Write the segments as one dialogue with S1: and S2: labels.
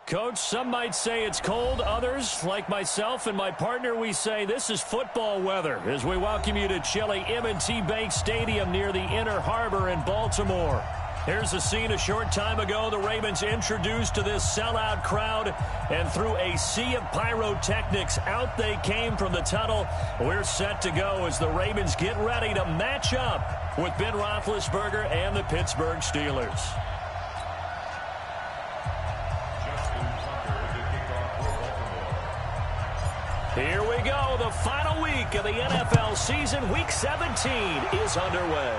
S1: Coach, some might say it's cold. Others, like myself and my partner, we say this is football weather as we welcome you to chilly M&T Bank Stadium near the Inner Harbor in Baltimore. Here's a scene a short time ago. The Ravens introduced to this sellout crowd, and through a sea of pyrotechnics, out they came from the tunnel. We're set to go as the Ravens get ready to match up with Ben Roethlisberger and the Pittsburgh Steelers. Here we go. The final week of the NFL season. Week 17 is underway.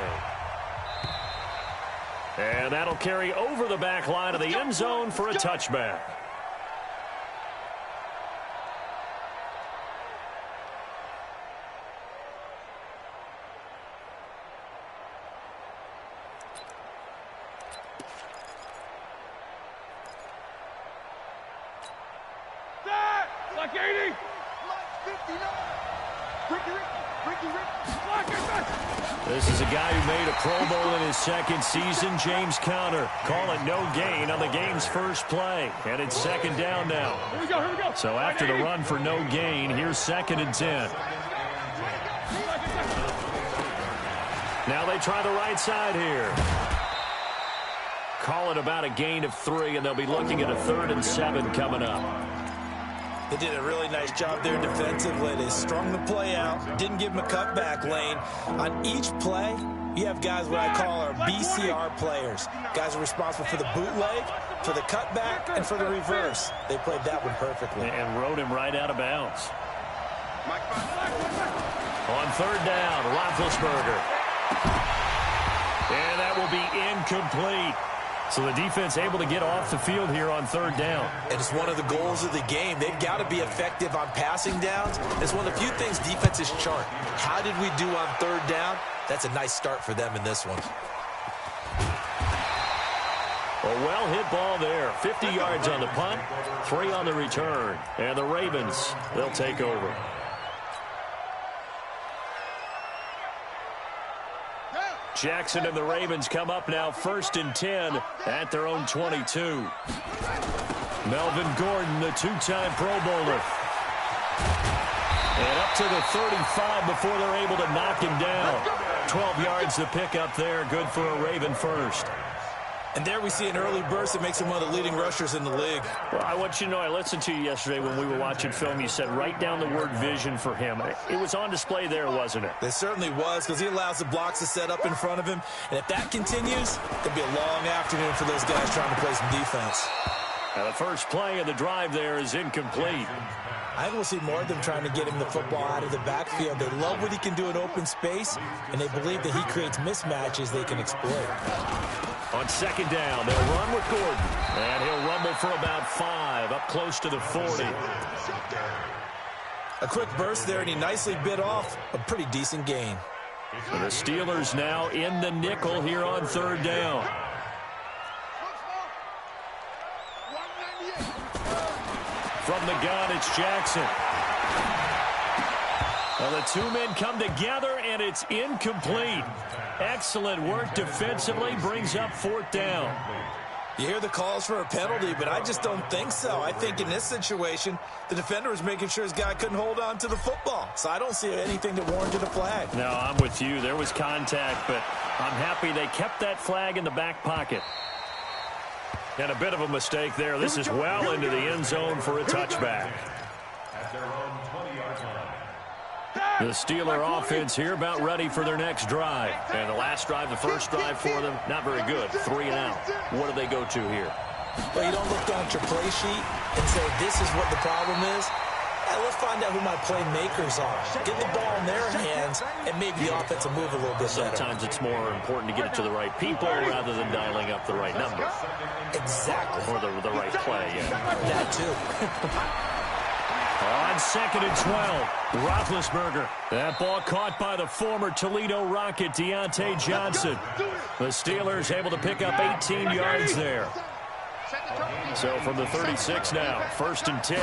S1: And that'll carry over the back line of the end zone for a touchback.
S2: Like 80.
S1: This is a guy who made a Pro Bowl in his second season, James Conner. Call it no gain on the game's first play. And it's second down now.
S2: Here we go.
S1: So after the run for no gain, here's 2nd and 10. Now they try the right side here. Call it about a gain of 3, and they'll be looking at a 3rd and 7 coming up.
S3: They did a really nice job there defensively. They strung the play out, didn't give them a cutback lane. On each play, you have guys what I call our BCR players. Guys are responsible for the bootleg, for the cutback, and for the reverse. They played that one perfectly.
S1: And rode him right out of bounds. On 3rd down, Roethlisberger. And that will be incomplete. So the defense able to get off the field here on 3rd down.
S3: And it's one of the goals of the game. They've got to be effective on passing downs. It's one of the few things defenses chart. How did we do on 3rd down? That's a nice start for them in this one.
S1: A well-hit ball there. 50 yards on the punt, 3 on the return. And the Ravens, they'll take over. Jackson and the Ravens come up now 1st and 10 at their own 22. Melvin Gordon, the 2-time Pro Bowler. And up to the 35 before they're able to knock him down. 12 yards to pick up there. Good for a Raven first.
S3: And there we see an early burst that makes him one of the leading rushers in the league.
S1: Well, I want you to know, I listened to you yesterday when we were watching film. You said write down the word vision for him. It was on display there, wasn't it?
S3: It certainly was, because he allows the blocks to set up in front of him. And if that continues, it'll be a long afternoon for those guys trying to play some defense.
S1: Now the first play of the drive there is incomplete.
S3: I think we'll see more of them trying to get him the football out of the backfield. They love what he can do in open space, and they believe that he creates mismatches they can exploit.
S1: On 2nd down, they'll run with Gordon. And he'll rumble for about 5, up close to the 40.
S3: A quick burst there, and he nicely bit off a pretty decent gain.
S1: And the Steelers now in the nickel here on 3rd down. From the gun, it's Jackson. Well, the 2 men come together, and it's incomplete. Excellent work defensively, brings up 4th down.
S3: You hear the calls for a penalty, but I just don't think so. I think in this situation, the defender was making sure his guy couldn't hold on to the football. So I don't see anything that warranted a flag.
S1: No, I'm with you. There was contact, but I'm happy they kept that flag in the back pocket. And a bit of a mistake there. This is well into the end zone for a touchback. The Steeler offense here about ready for their next drive. And the last drive, the first drive for them, not very good. 3 and out. What do they go to here?
S3: Well, you don't look down at your play sheet and say, this is what the problem is. Let's find out who my playmakers are. Get the ball in their hands, and maybe the offense will move a little bit better.
S1: Sometimes it's more important to get it to the right people rather than dialing up the right number.
S3: Exactly.
S1: Or the right play, yeah.
S3: That too.
S1: On 2nd and 12, Roethlisberger. That ball caught by the former Toledo Rocket, Deontay Johnson. The Steelers able to pick up 18 yards there. So from the 36 now, 1st and 10.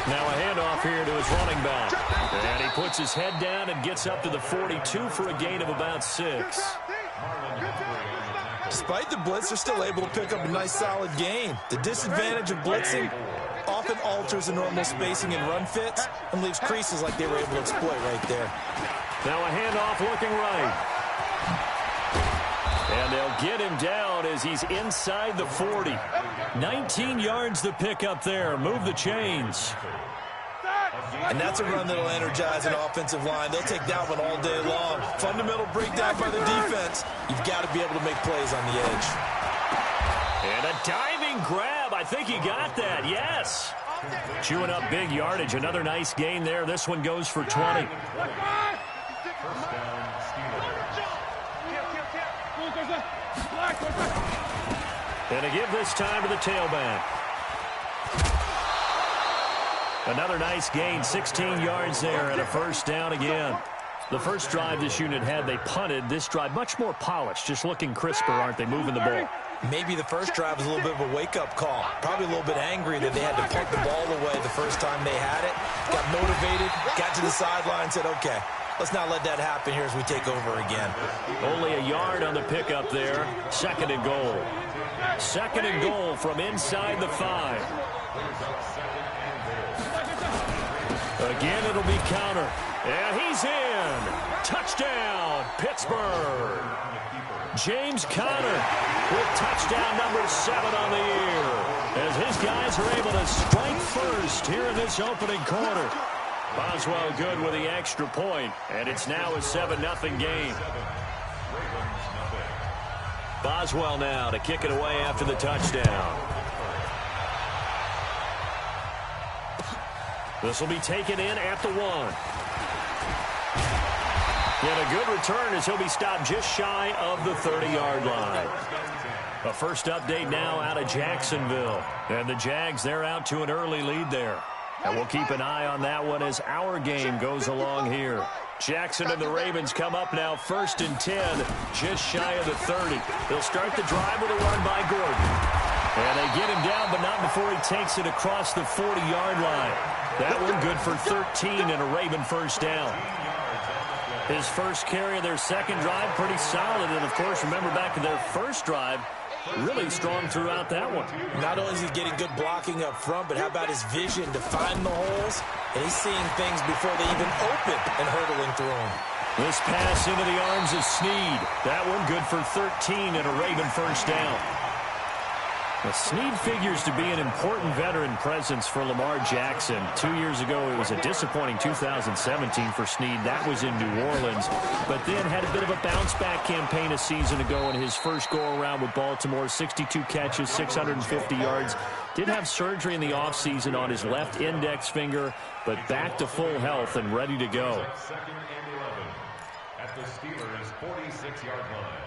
S1: Now a handoff here to his running back. And he puts his head down and gets up to the 42 for a gain of about 6.
S3: Despite the blitz, they're still able to pick up a nice, solid gain. The disadvantage of blitzing often alters the normal spacing and run fits and leaves creases like they were able to exploit right there.
S1: Now a handoff looking right. And they'll get him down as he's inside the 40. 19 yards to pick up there. Move the chains.
S3: And that's a run that'll energize an offensive line. They'll take that one all day long. Fundamental breakdown by the defense. You've got to be able to make plays on the edge.
S1: And a diving grab. I think he got that. Yes. Chewing up big yardage. Another nice gain there. This one goes for 20. And a give this time to the tailback. Another nice gain, 16 yards there and a first down again. The first drive this unit had, they punted. This drive, much more polished, just looking crisper, aren't they, moving the ball?
S3: Maybe the first drive was a little bit of a wake-up call. Probably a little bit angry that they had to punt the ball away the first time they had it. Got motivated, got to the sideline, said, okay, let's not let that happen here as we take over again. Only a yard on the pickup there. Second and goal. Second and goal from inside the 5. Again, it'll be counter. And he's in. Touchdown, Pittsburgh. James Conner with touchdown number 7 on the year. As his guys are able to strike first here in this opening quarter. Boswell good with the extra point, and it's now a 7-0 game. Boswell now to kick it away after the touchdown. This will be taken in at the 1. And a good return as he'll be stopped just shy of the 30-yard line. A first update now out of Jacksonville. And the Jags, they're out to an early lead there. And we'll keep an eye on that one as our game goes along here. Jackson and the Ravens come up now 1st and 10, just shy of the 30. They'll start the drive with a run by Gordon. And they get him down, but not before he takes it across the 40-yard line. That one good for 13 and a Raven first down. His first carry of their second drive, pretty solid. And, of course, remember back to their first drive, really strong throughout that one. Not only is he getting good blocking up front, but how about his vision to find the holes? And he's seeing things before they even open and hurtling through them. This pass into the arms of Snead. That one good for 13 and a Raven first down. Well, Snead figures to be an important veteran presence for Lamar Jackson. 2 years ago, it was a disappointing 2017 for Snead. That was in New Orleans. But then had a bit of a bounce-back campaign a season ago in his first go-around with Baltimore. 62 catches, 650 yards. Did have surgery in the offseason on his left index finger, but back to full health and ready to go.
S4: Second and 11 at the Steelers' 46-yard line.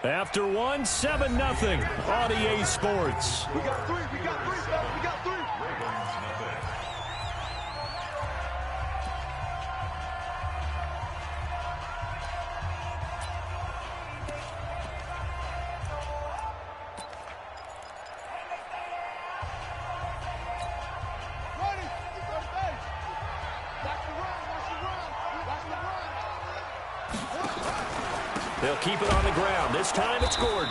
S1: After 1, 7-0 on EA Sports.
S2: We got 3, we got 3, fellas, we got 3.
S4: Ravens, nothing.
S2: Ready, first base. Watch the run, watch the run, watch the run.
S1: They'll keep it on the ground. This time it's Gordon.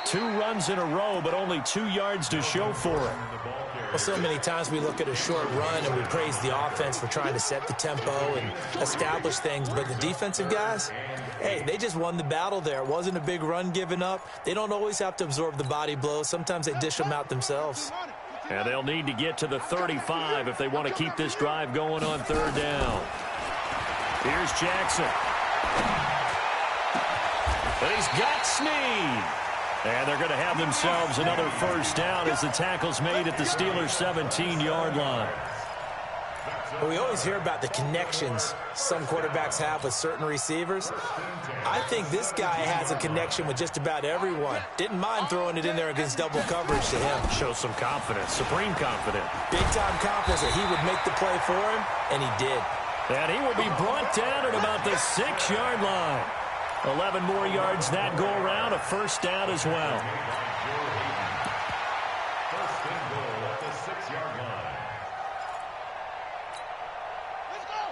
S1: 2 runs in a row, but only 2 yards to show for it.
S3: Well, so many times we look at a short run and we praise the offense for trying to set the tempo and establish things, but the defensive guys, hey, they just won the battle there. It wasn't a big run given up. They don't always have to absorb the body blows. Sometimes they dish them out themselves.
S1: And they'll need to get to the 35 if they want to keep this drive going on 3rd down. Here's Jackson. And he's got Snead. And they're going to have themselves another first down as the tackle's made at the Steelers' 17-yard line.
S3: We always hear about the connections some quarterbacks have with certain receivers. I think this guy has a connection with just about everyone. Didn't mind throwing it in there against double coverage to him.
S1: Shows some confidence, supreme confidence.
S3: Big-time confidence that he would make the play for him, and he did.
S1: And he will be brought down at about the 6-yard line. 11 more yards that go around, a first down as well.
S4: First and goal at the 6-yard line.
S2: Let's go.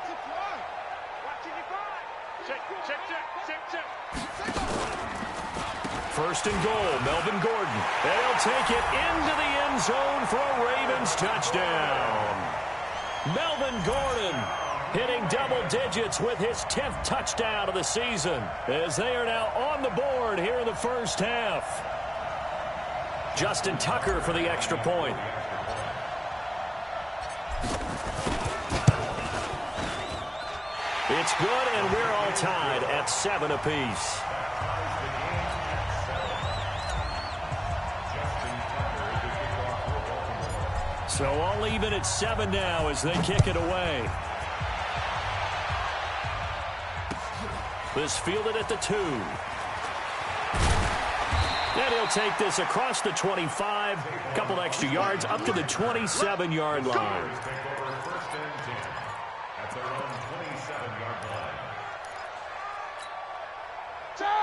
S2: 6-1. Watch it, you five. Check, check,
S1: First and goal, Melvin Gordon. They'll take it into the end zone for a Ravens touchdown. Melvin Gordon hitting double digits with his 10th touchdown of the season as they are now on the board here in the first half. Justin Tucker for the extra point. It's good, and we're all tied at 7 apiece. So all even at 7 now as they kick it away. This fielded at the 2. And he'll take this across the 25, a couple extra yards, up to the 27-yard line.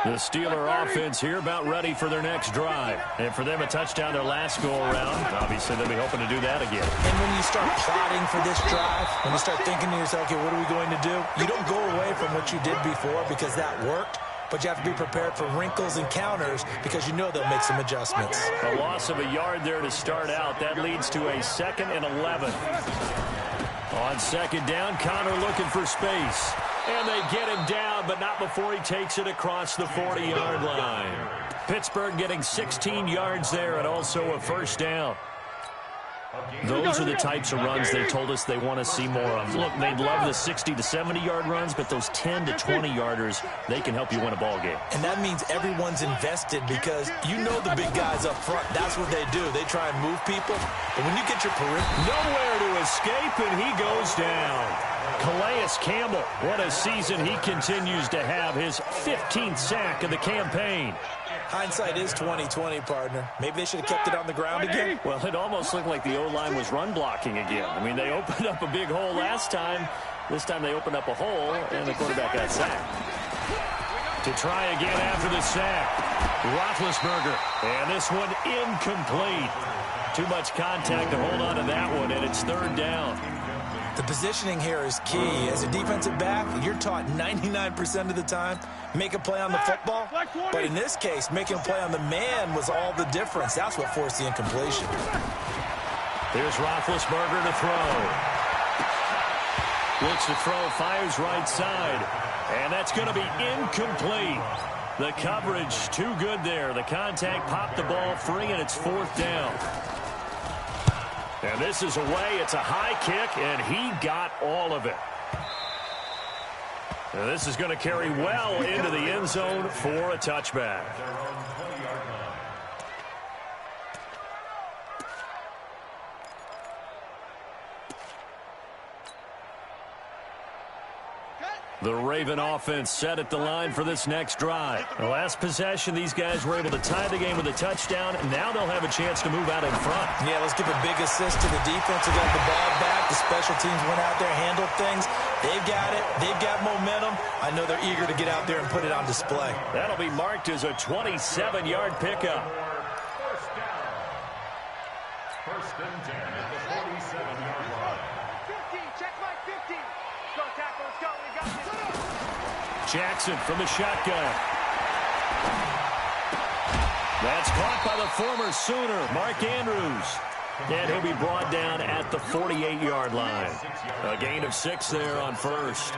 S1: The Steeler offense here about ready for their next drive. And for them, a touchdown their last go-around. Obviously, they'll be hoping to do that again.
S3: And when you start plotting for this drive, when you start thinking to yourself, okay, what are we going to do? You don't go away from what you did before because that worked. But you have to be prepared for wrinkles and counters because you know they'll make some adjustments.
S1: A loss of a yard there to start out. That leads to a 2nd and 11. On second down, Connor looking for space. And they get him down, but not before he takes it across the 40-yard line. Pittsburgh getting 16 yards there and also a first down. Those are the types of runs they told us they want to see more of. Look, they'd love the 60 to 70-yard runs, but those 10 to 20-yarders, they can help you win a ball game.
S3: And that means everyone's invested because you know the big guys up front. That's what they do. They try and move people. But when you get your perimeter,
S1: nowhere to escape, and he goes down. Calais Campbell, what a season he continues to have. His 15th sack of the campaign.
S3: Hindsight is 20/20, partner. Maybe they should have kept it on the ground again.
S1: Well, it almost looked like the O-line was run blocking again. I mean, they opened up a big hole last time. This time they opened up a hole, and the quarterback got sacked. To try again after the sack, Roethlisberger. And this one incomplete. Too much contact to hold on to that one, and it's 3rd down.
S3: The positioning here is key. As a defensive back, you're taught 99% of the time, make a play on the football. But in this case, making a play on the man was all the difference. That's what forced the incompletion.
S1: Here's Roethlisberger to throw. Looks to throw, fires right side. And that's going to be incomplete. The coverage too good there. The contact popped the ball free, and it's 4th down. And this is away. It's a high kick, and he got all of it. And this is going to carry well into the end zone for a touchback. The Raven offense set at the line for this next drive. The last possession, these guys were able to tie the game with a touchdown, and now they'll have a chance to move out in front.
S3: Yeah, let's give a big assist to the defense who got the ball back. The special teams went out there, handled things. They've got it. They've got momentum. I know they're eager to get out there and put it on display.
S1: That'll be marked as a 27-yard pickup.
S4: First and 10 at the 47-yard line.
S2: 50, check my 50. Go tackle, let's go. We got this.
S1: Jackson from the shotgun. That's caught by the former Sooner, Mark Andrews. And he'll be brought down at the 48-yard line. A gain of 6 there on first.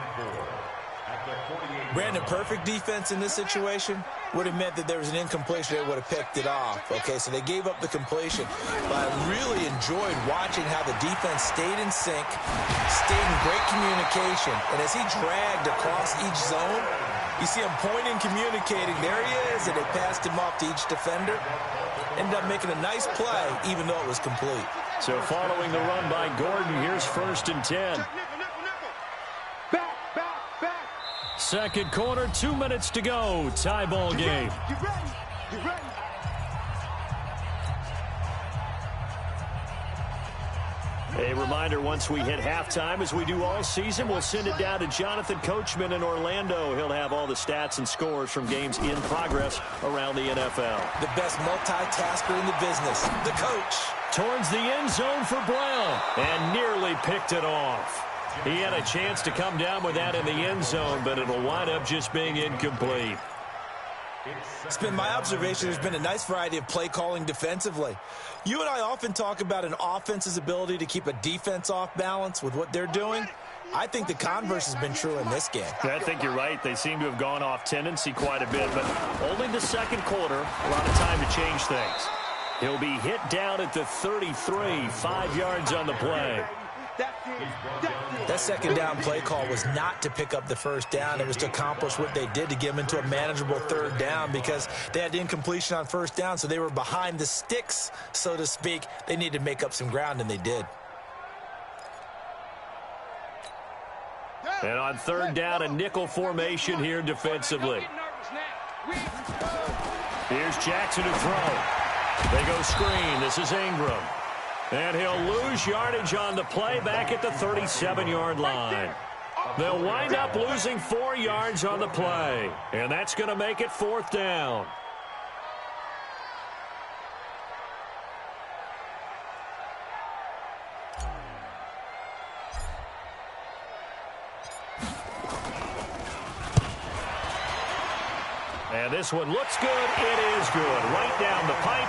S3: Brandon, perfect defense in this situation would have meant that there was an incompletion. They would have picked it off. Okay, so they gave up the completion. But I really enjoyed watching how the defense stayed in sync, stayed in great communication. And as he dragged across each zone, you see him pointing, communicating. There he is, and they passed him off to each defender. Ended up making a nice play, even though it was complete.
S1: So following the run by Gordon, here's 1st and 10. Second quarter, 2 minutes to go. Tie ball game.
S2: You ready? You ready?
S1: A reminder, once we hit halftime, as we do all season, we'll send it down to Jonathan Coachman in Orlando. He'll have all the stats and scores from games in progress around the NFL.
S3: The best multitasker in the business, the coach.
S1: Towards the end zone for Brown, and nearly picked it off. He had a chance to come down with that in the end zone, but it'll wind up just being incomplete.
S3: It's been my observation there's been a nice variety of play calling defensively. You and I often talk about an offense's ability to keep a defense off balance with what they're doing. I think the converse has been true in this game.
S1: I think you're right. They seem to have gone off tendency quite a bit, but only the second quarter, a lot of time to change things. He'll be hit down at the 33, 5 yards on the play.
S3: That second down play call was not to pick up the first down. It was to accomplish what they did to get them into a manageable third down because they had incompletion on first down, so they were behind the sticks, so to speak. They needed to make up some ground, and they did.
S1: And on third down, a nickel formation here defensively. Here's Jackson to throw. They go screen. This is Ingram. And he'll lose yardage on the play back at the 37-yard line. They'll wind up losing 4 yards on the play. And that's going to make it fourth down. And this one looks good. It is good. Right down the pipe.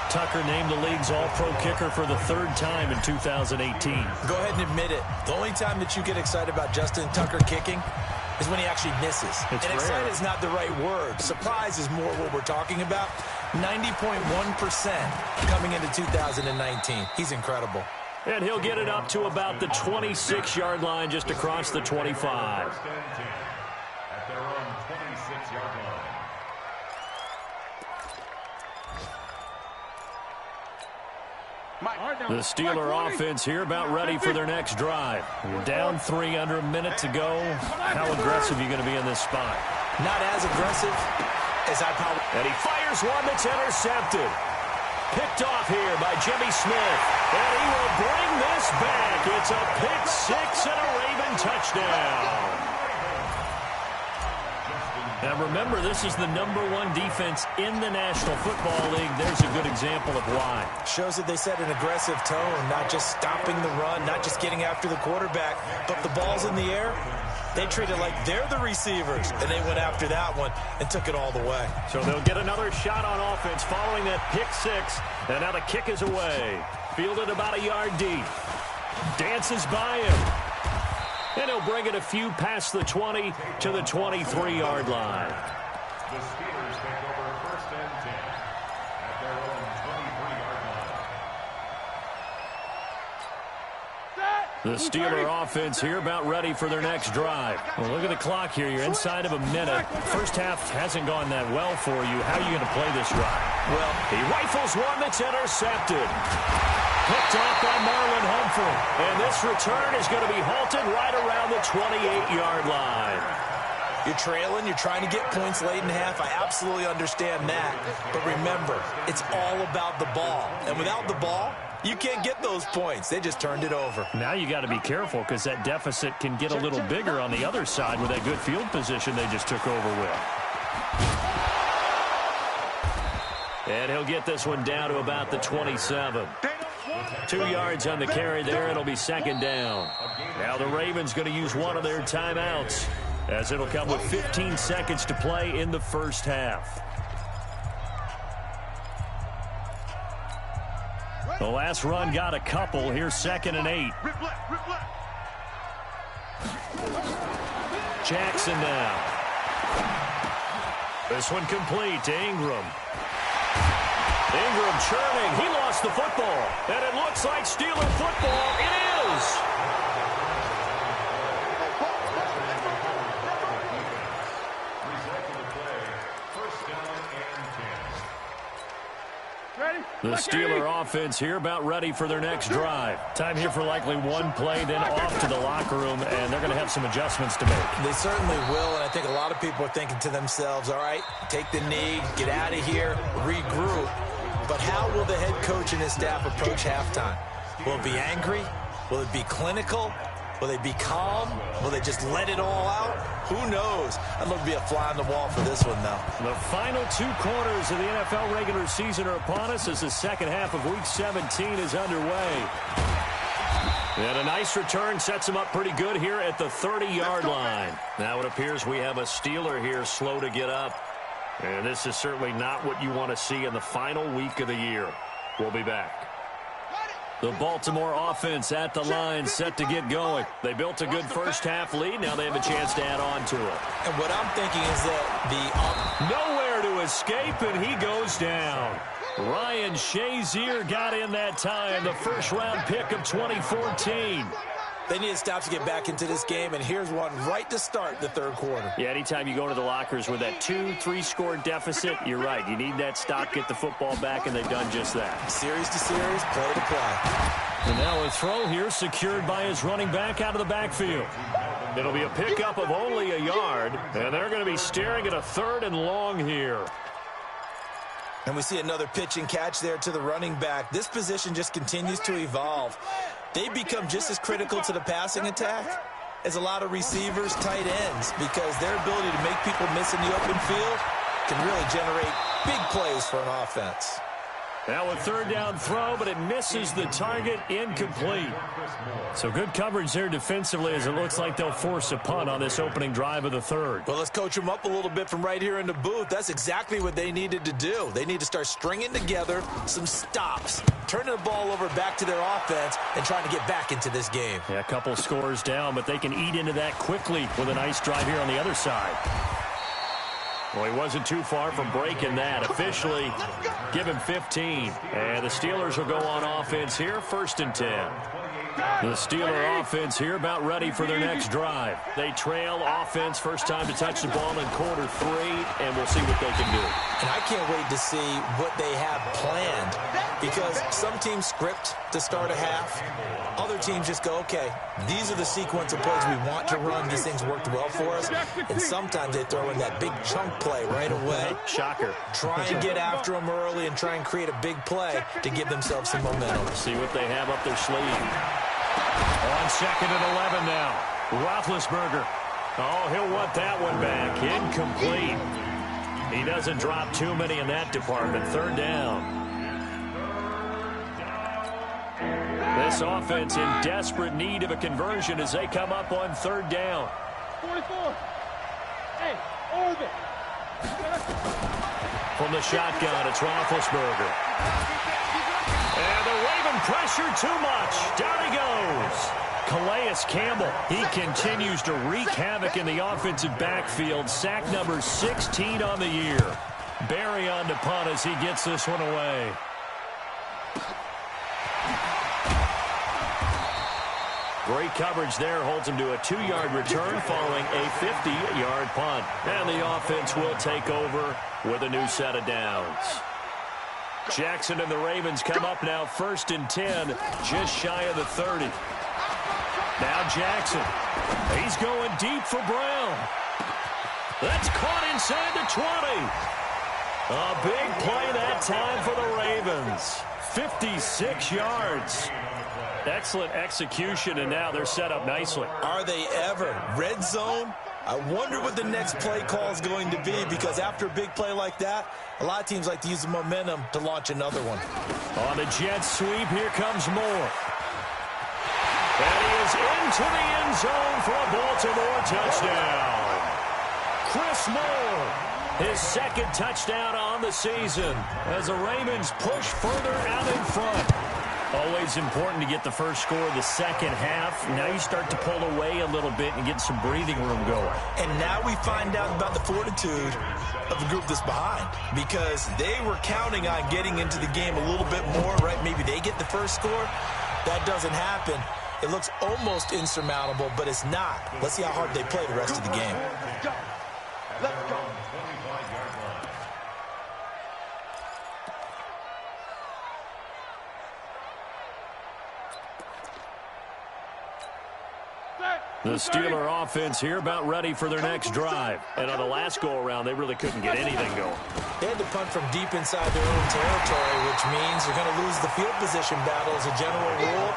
S1: Tucker named the league's all-pro kicker for the third time in 2018.
S3: Go ahead and admit it. The only time that you get excited about Justin Tucker kicking is when he actually misses. And excited is not the right word. Surprise is more what we're talking about. 90.1% coming into 2019. He's incredible.
S1: And he'll get it up to about the 26-yard line just across the 25.
S4: At their own 26-yard line.
S1: The Steeler offense here about ready for their next drive. You're down 3 under a minute to go. How aggressive are you going to be in this spot?
S3: Not as aggressive as I probably...
S1: And he fires one that's intercepted. Picked off here by Jimmy Smith. And he will bring this back. It's a pick six and a Raven touchdown. Now remember, this is the #1 defense in the National Football League. There's a good example of why.
S3: Shows that they set an aggressive tone, not just stopping the run, not just getting after the quarterback, but the ball's in the air. They treat it like they're the receivers, and they went after that one and took it all the way.
S1: So they'll get another shot on offense following that pick six, and now the kick is away. Fielded about a yard deep. Dances by him. And he'll bring it a few past the 20 to the 23-yard line.
S4: The Steelers take over first and 10 at their own 23-yard line.
S1: The Steeler offense here about ready for their next drive. Well, look at the clock here. You're inside of a minute. First half hasn't gone that well for you. How are you going to play this drive? Well, he rifles one that's intercepted. Picked off by Marlon Humphrey. And this return is going to be halted right around the 28-yard line.
S3: You're trailing. You're trying to get points late in half. I absolutely understand that. But remember, it's all about the ball. And without the ball, you can't get those points. They just turned it over.
S1: Now you got to be careful because that deficit can get a little bigger on the other side with that good field position they just took over with. And he'll get this one down to about the 27. 2 yards on the carry there. It'll be second down. Now the Ravens going to use one of their timeouts as it'll come with 15 seconds to play in the first half. The last run got a couple. Here's 2nd and 8. Jackson now. This one complete to Ingram. Ingram churning. He lost the football. And it looks like Steeler football. It is. The Steeler offense here about ready for their next drive. Time here for likely one play, then off to the locker room, and they're going to have some adjustments to make.
S3: They certainly will, and I think a lot of people are thinking to themselves, all right, take the knee, get out of here, regroup. But how will the head coach and his staff approach halftime? Will it be angry? Will it be clinical? Will they be calm? Will they just let it all out? Who knows? I'd love to be a fly on the wall for this one, though.
S1: The final 2 quarters of the NFL regular season are upon us as the second half of Week 17 is underway. And a nice return sets him up pretty good here at the 30-yard line. Now it appears we have a Steeler here slow to get up. And this is certainly not what you want to see in the final week of the year. We'll be back. The Baltimore offense at the line, set to get going. They built a good first-half lead. Now they have a chance to add on to it.
S3: And what I'm thinking is that
S1: nowhere to escape, and he goes down. Ryan Shazier got in that time, the first-round pick of 2014.
S3: They need to stop to get back into this game, and here's one right to start the third quarter.
S1: Yeah, anytime you go to the lockers with that 2-3 deficit, you're right. You need that stop, get the football back, and they've done just that.
S3: Series to series, play to play.
S1: And now a throw here secured by his running back out of the backfield. It'll be a pickup of only a yard, and they're going to be staring at a 3rd and long here.
S3: And we see another pitch and catch there to the running back. This position just continues to evolve. They become just as critical to the passing attack as a lot of receivers, tight ends, because their ability to make people miss in the open field can really generate big plays for an offense.
S1: Now a 3rd down throw, but it misses the target, incomplete. So good coverage there defensively as it looks like they'll force a punt on this opening drive of the 3rd.
S3: Well, let's coach them up a little bit from right here in the booth. That's exactly what they needed to do. They need to start stringing together some stops, turning the ball over back to their offense, and trying to get back into this game.
S1: Yeah, a couple scores down, but they can eat into that quickly with a nice drive here on the other side. Well, he wasn't too far from breaking that. Officially, give him 15. And the Steelers will go on offense here, 1st and 10. The Steeler offense here about ready for their next drive. They trail offense, first time to touch the ball in quarter 3, and we'll see what they can do.
S3: And I can't wait to see what they have planned, because some teams script to start a half. Other teams just go, okay, these are the sequence of plays we want to run. These things worked well for us. And sometimes they throw in that big chunk play right away.
S1: Shocker.
S3: Try and get after them early and try and create a big play to give themselves some momentum.
S1: See what they have up their sleeve. On 2nd and 11 now. Roethlisberger. Oh, he'll want that one back. Incomplete. He doesn't drop too many in that department. 3rd down. This offense in desperate need of a conversion as they come up on 3rd down.
S2: 44. Hey, over.
S1: From the shotgun, it's Roethlisberger. And the Raven pressure too much. Down he goes. Calais Campbell, he continues to wreak havoc in the offensive backfield. Sack number 16 on the year. Barry on to punt as he gets this one away. Great coverage there, holds him to a 2-yard return following a 50-yard punt. And the offense will take over with a new set of downs. Jackson and the Ravens come up now 1st and 10, just shy of the 30. Now Jackson. He's going deep for Brown. That's caught inside the 20. A big play that time for the Ravens. 56 yards. Excellent execution, and now they're set up nicely.
S3: Are they ever? Red zone? I wonder what the next play call is going to be, because after a big play like that, a lot of teams like to use the momentum to launch another one.
S1: On the jet sweep, here comes Moore. And he is into the end zone for a Baltimore touchdown. Chris Moore, his 2nd touchdown on the season as the Ravens push further out in front. Always important to get the first score of the second half. Now you start to pull away a little bit and get some breathing room going.
S3: And now we find out about the fortitude of the group that's behind, because they were counting on getting into the game a little bit more, right? Maybe they get the first score. That doesn't happen. It looks almost insurmountable, but it's not. Let's see how hard they play the rest of the game.
S2: Let's go.
S1: The Steeler offense here about ready for their next drive. And on the last go-around, they really couldn't get anything going.
S3: They had to punt from deep inside their own territory, which means you're going to lose the field position battle as a general rule.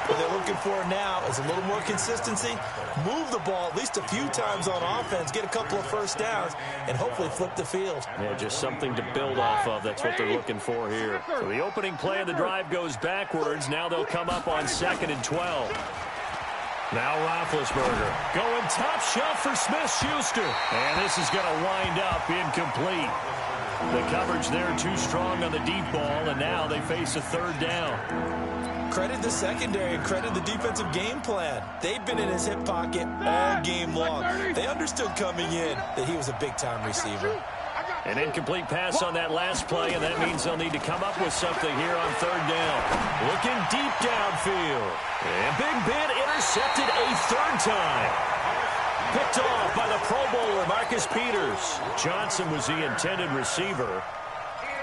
S3: What they're looking for now is a little more consistency, move the ball at least a few times on offense, get a couple of first downs, and hopefully flip the field.
S1: Yeah, just something to build off of. That's what they're looking for here. So the opening play of the drive goes backwards. Now they'll come up on 2nd and 12. Now Roethlisberger going top shelf for Smith-Schuster. And this is going to wind up incomplete. The coverage there too strong on the deep ball, and now they face a 3rd down.
S3: Credit the secondary and credit the defensive game plan. They've been in his hip pocket all game long. They understood coming in that he was a big-time receiver.
S1: An incomplete pass on that last play, and that means they'll need to come up with something here on 3rd down. Looking deep downfield. And Big Ben intercepted a 3rd time. Picked off by the Pro Bowler, Marcus Peters. Johnson was the intended receiver.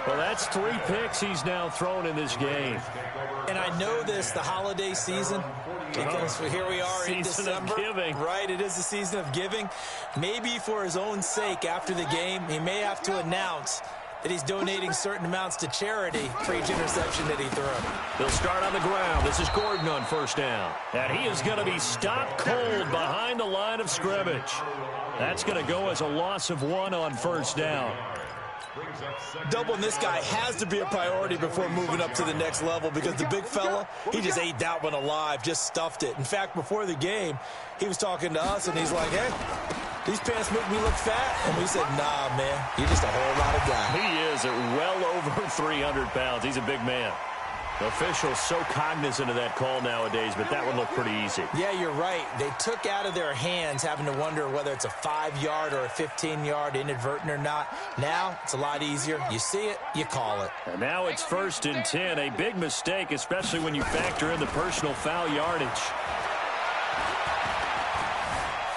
S1: Well, that's 3 picks he's now thrown in this game.
S3: And I know this, the holiday season, because here we are in December. Right, it is the season of giving. Maybe for his own sake after the game, he may have to announce that he's donating certain amounts to charity for each interception that he threw.
S1: They'll start on the ground. This is Gordon on 1st down. And he is going to be stopped cold behind the line of scrimmage. That's going to go as a loss of 1 on 1st down.
S3: Doubling this guy has to be a priority before moving up to the next level, because the big fella, he just ate that one alive, just stuffed it. In fact, before the game, he was talking to us, and he's like, hey, these pants make me look fat. And we said, nah, man, you're just a whole lot of guy.
S1: He is at well over 300 pounds. He's a big man. The officials so cognizant of that call nowadays, but that one looked pretty easy.
S3: Yeah, you're right. They took out of their hands having to wonder whether it's a 5-yard or a 15-yard inadvertent or not. Now, it's a lot easier. You see it, you call it.
S1: And now it's 1st and 10. A big mistake, especially when you factor in the personal foul yardage.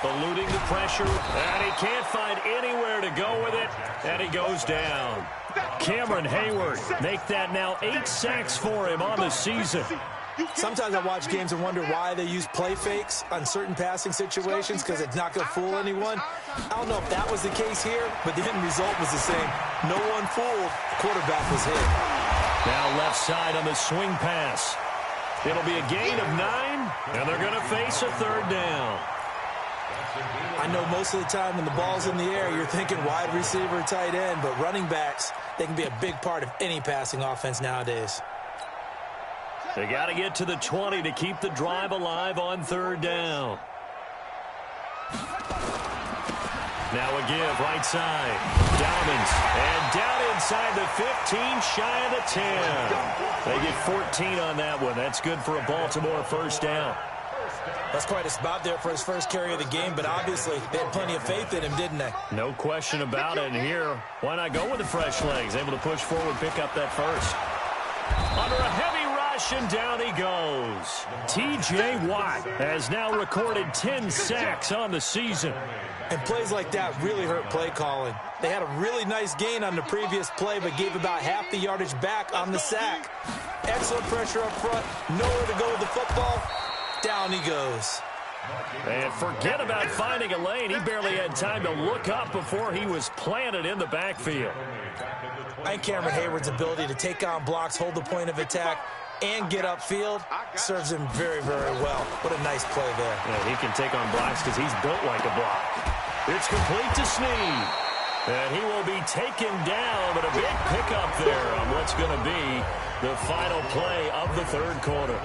S1: Eluding the pressure, and he can't find anywhere to go with it, and he goes down. Cameron Hayward make that now 8 sacks for him on the season.
S3: Sometimes I watch games and wonder why they use play fakes on certain passing situations, because it's not going to fool anyone. I don't know if that was the case here, but the end result was the same. No one fooled. The quarterback was hit.
S1: Now left side on the swing pass. It'll be a gain of 9, and they're going to face a 3rd down.
S3: I know most of the time when the ball's in the air, you're thinking wide receiver, tight end, but running backs, they can be a big part of any passing offense nowadays.
S1: They got to get to the 20 to keep the drive alive on 3rd down. Now a give, right side. Dobbins, and down inside the 15, shy of the 10. They get 14 on that one. That's good for a Baltimore 1st down.
S3: That's quite a spot there for his first carry of the game, but obviously they had plenty of faith in him, didn't they?
S1: No question about it. And here, why not go with the fresh legs? Able to push forward, pick up that first. Under a heavy rush, and down he goes. T.J. Watt has now recorded 10 sacks on the season.
S3: And plays like that really hurt play calling. They had a really nice gain on the previous play, but gave about half the yardage back on the sack. Excellent pressure up front, nowhere to go with the football. Down he goes.
S1: And forget about finding a lane. He barely had time to look up before he was planted in the backfield.
S3: I think Cameron Hayward's ability to take on blocks, hold the point of attack, and get upfield serves him very, very well. What a nice play there.
S1: Yeah, he can take on blocks because he's built like a block. It's complete to Snead. And he will be taken down, but a big pickup there on what's going to be the final play of the 3rd quarter.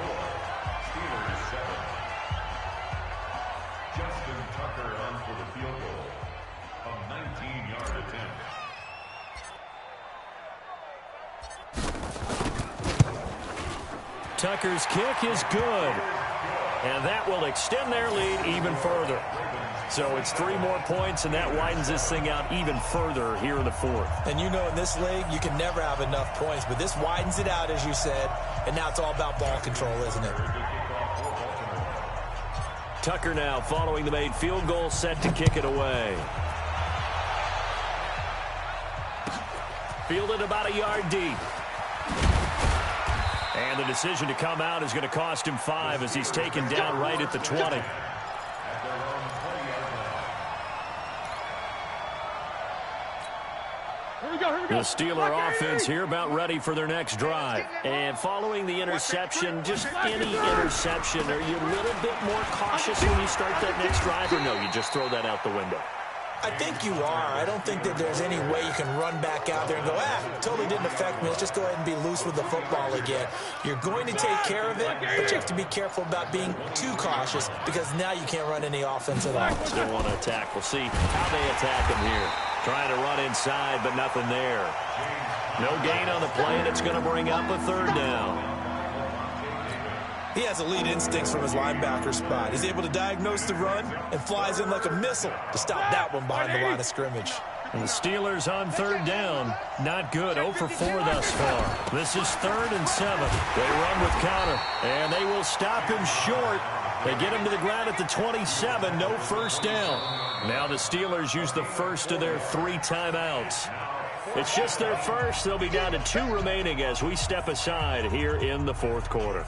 S1: Tucker's kick is good, and that will extend their lead even further. So it's 3 more points, and that widens this thing out even further here in the 4th.
S3: And you know, in this league, you can never have enough points, but this widens it out, as you said, and now it's all about ball control, isn't it?
S1: Tucker now following the made field goal, set to kick it away. Fielded about a yard deep. And the decision to come out is going to cost him 5 as he's taken down right at the 20. The Steeler offense here about ready for their next drive. And following the interception, just any interception, are you a little bit more cautious when you start that next drive, or no, you just throw that out the window?
S3: I think you are. I don't think that there's any way you can run back out there and go, totally didn't affect me. Let's just go ahead and be loose with the football again. You're going to take care of it, but you have to be careful about being too cautious because now you can't run any offense at all.
S1: Still want to attack. We'll see how they attack him here. Trying to run inside, but nothing there. No gain on the play, and it's going to bring up a third down.
S3: He has elite instincts from his linebacker spot. He's able to diagnose the run and flies in like a missile to stop that one behind the line of scrimmage.
S1: And the Steelers on third down. Not good. 0 for 4 thus far. This is 3rd and 7. They run with counter, and they will stop him short. They get him to the ground at the 27. No first down. Now the Steelers use the first of their 3 timeouts. It's just their first. They'll be down to 2 remaining as we step aside here in the 4th quarter.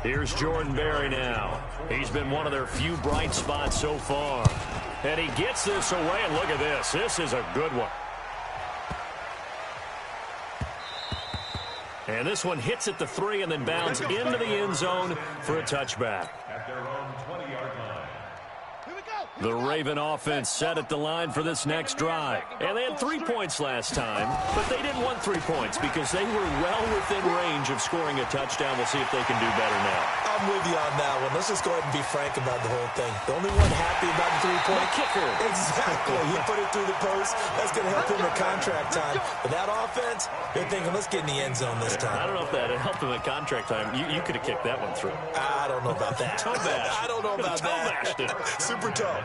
S1: Here's Jordan Berry now. He's been one of their few bright spots so far. And he gets this away, and look at this. This is a good one. And this one hits at the 3 and then bounds into the end zone for a touchback.
S4: At their own 20-yard line.
S1: The Raven offense set at the line for this next drive. And they had 3 points last time, but they didn't want 3 points because they were well within range of scoring a touchdown. We'll see if they can do better now.
S3: I'm with you on that one. Let's just go ahead and be frank about the whole thing. The only one happy about the 3-point
S1: kicker.
S3: Exactly. He put it through the post. That's going to help him at contract time. But that offense, they're thinking, let's get in the end zone this time.
S1: I don't know if that helped him at contract time. You could have kicked that one through.
S3: I don't know about that.
S1: Toe bash.
S3: I don't know about that. Super toe.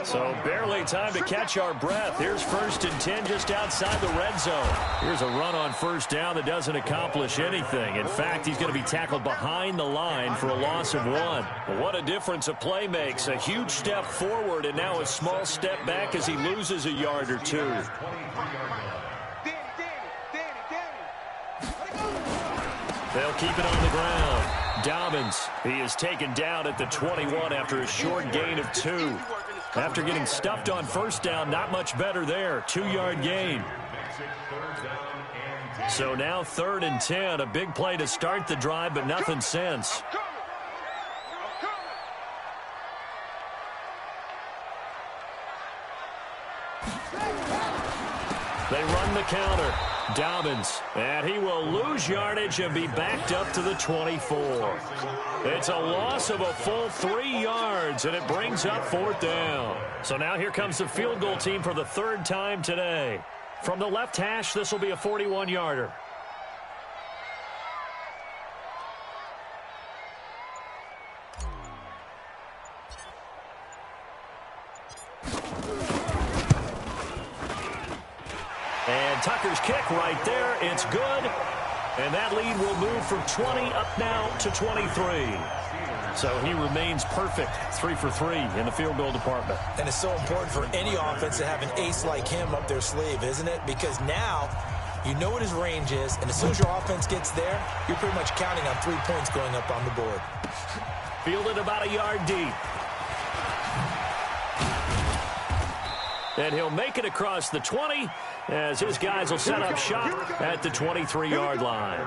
S1: So barely time to catch our breath. Here's 1st and 10 just outside the red zone. Here's a run on first down that doesn't accomplish anything. In fact, he's going to be tackled behind the line for a loss of 1. What a difference a play makes. A huge step forward and now a small step back as he loses a yard or 2. They'll keep it on the ground. Dobbins, he is taken down at the 21 after a short gain of 2. After getting stuffed on first down, not much better there. 2-yard gain. So now 3rd and 10. A big play to start the drive, but nothing since. They run the counter. Dobbins, and he will lose yardage and be backed up to the 24. It's a loss of a full 3 yards, and it brings up 4th down. So now here comes the field goal team for the 3rd time today. From the left hash, this will be a 41-yarder. And Tucker's kick right there. It's good. And that lead will move from 20 up now to 23. So he remains perfect. 3 for 3 in the field goal department.
S3: And it's so important for any offense to have an ace like him up their sleeve, isn't it? Because now you know what his range is, and as soon as your offense gets there, you're pretty much counting on 3 points going up on the board.
S1: Fielded about a yard deep. And he'll make it across the 20 as his guys will set up shop at the 23-yard line.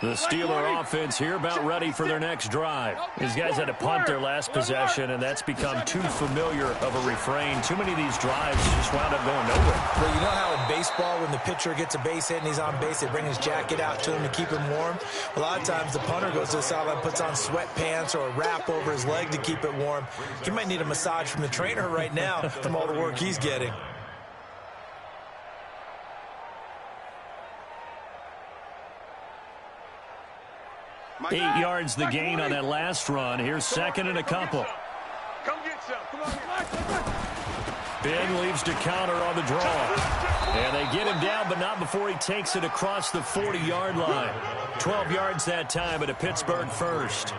S1: The Steeler offense here about ready for their next drive. These guys had to punt their last possession, and that's become too familiar of a refrain. Too many of these drives just wound up going nowhere.
S3: Well, you know how in baseball when the pitcher gets a base hit and he's on base, they bring his jacket out to him to keep him warm? A lot of times the punter goes to the sideline, puts on sweatpants or a wrap over his leg to keep it warm. He might need a massage from the trainer right now from all the work he's getting.
S1: 8 yards the gain on that last run. Here's 2nd and a couple.
S2: Come get some. Come on.
S1: Ben leaves to counter on the draw. And they get him down, but not before he takes it across the 40-yard line. 12 yards that time at a Pittsburgh first.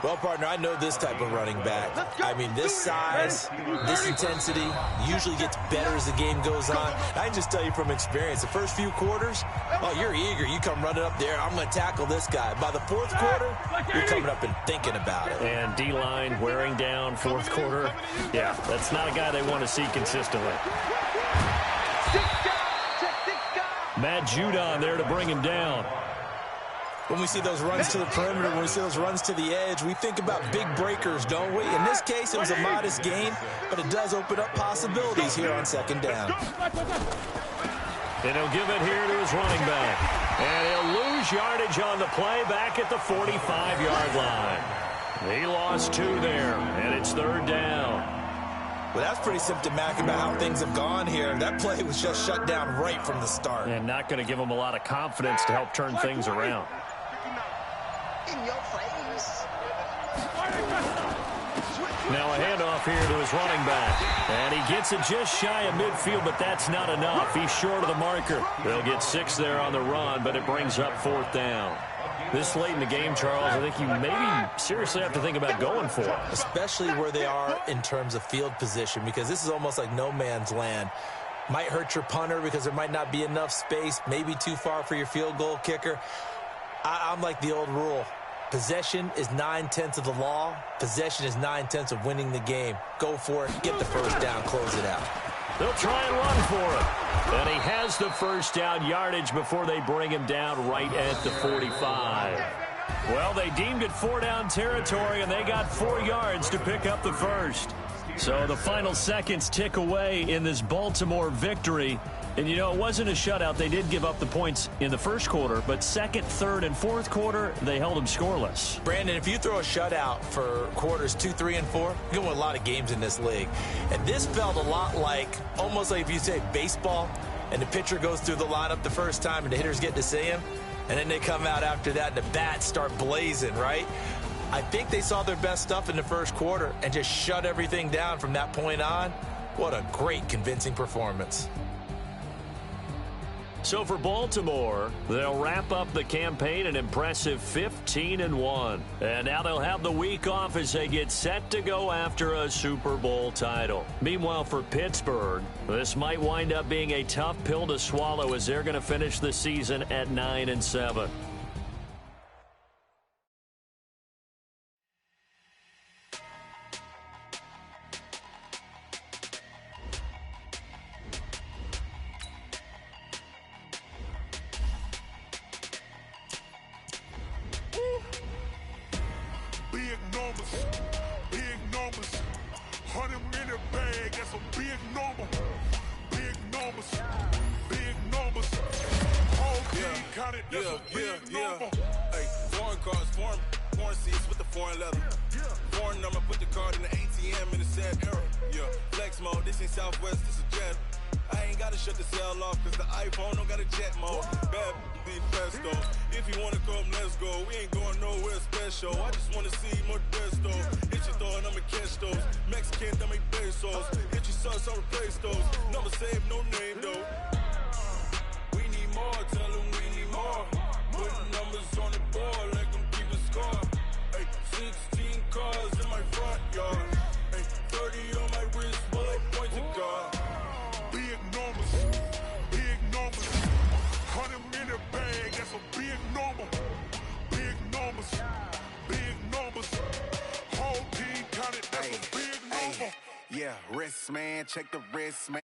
S3: Well, partner, I know this type of running back. I mean, this size, this intensity usually gets better as the game goes on. I can just tell you from experience, the first few quarters, oh, you're eager. You come running up there, I'm going to tackle this guy. By the fourth quarter, you're coming up and thinking about it.
S1: And D-line wearing down fourth quarter. Yeah, that's not a guy they want to see consistently. Matt Judon there to bring him down.
S3: When we see those runs to the perimeter, when we see those runs to the edge, we think about big breakers, don't we? In this case, it was a modest gain, but it does open up possibilities here on second down.
S1: And he'll give it here to his running back. And he'll lose yardage on the play back at the 45-yard line. He lost 2 there, and it's third down.
S3: Well, that's pretty symptomatic about how things have gone here. That play was just shut down right from the start.
S1: And not going to give him a lot of confidence to help turn things around.
S2: In your face.
S1: Now a handoff here to his running back. And he gets it just shy of midfield, but that's not enough. He's short of the marker. They'll get 6 there on the run, but it brings up fourth down. This late in the game, Charles, I think you maybe seriously have to think about going for it.
S3: Especially where they are in terms of field position, because this is almost like no man's land. Might hurt your punter because there might not be enough space, maybe too far for your field goal kicker. I'm like the old rule. Possession is 9/10 of the law. Possession is 9/10 of winning the game. Go for it. Get the first down. Close it out.
S1: They'll try and run for it. And he has the first down yardage before they bring him down right at the 45. Well, they deemed it 4-down territory, and they got 4 yards to pick up the first. So the final seconds tick away in this Baltimore victory. And, you know, it wasn't a shutout. They did give up the points in the first quarter, but second, third, and fourth quarter, they held them scoreless.
S3: Brandon, if you throw a shutout for quarters 2, 3, and 4, you're going to win a lot of games in this league. And this felt a lot like, almost like if you say baseball, and the pitcher goes through the lineup the first time, and the hitters get to see him, and then they come out after that, and the bats start blazing, right? I think they saw their best stuff in the first quarter and just shut everything down from that point on. What a great, convincing performance.
S1: So for Baltimore, they'll wrap up the campaign an impressive 15-1. And now they'll have the week off as they get set to go after a Super Bowl title. Meanwhile, for Pittsburgh, this might wind up being a tough pill to swallow as they're going to finish the season at 9-7.
S5: Big numbers, 100 minute bag, that's a big number. Big numbers, whole team counted, that's a big number.
S6: Hey, foreign cars, foreign seats with the foreign leather. Foreign number, put the card in the ATM in the sad era. Yeah, flex mode, this ain't Southwest, this a jet. I ain't gotta shut the cell off, cause the iPhone don't got a jet mode. Bad be pesto. If you wanna come, let's go. We ain't going nowhere special. I just wanna see more desto. Hit your throw and I'ma catch those. Mexican, that make pesos. Hit your sauce, I'll replace those. Number save, no name though. We need more, tell them we need more. Putting numbers on the board, let them keep a score. Hey, 16 cars in my front yard. Hey, 30 on my wrist, while I point to God.
S5: Big numbers, 100 minute bag, that's a big number. Big numbers, whole team counted, that's a big number.
S7: Yeah, wrist man, check the wrist man.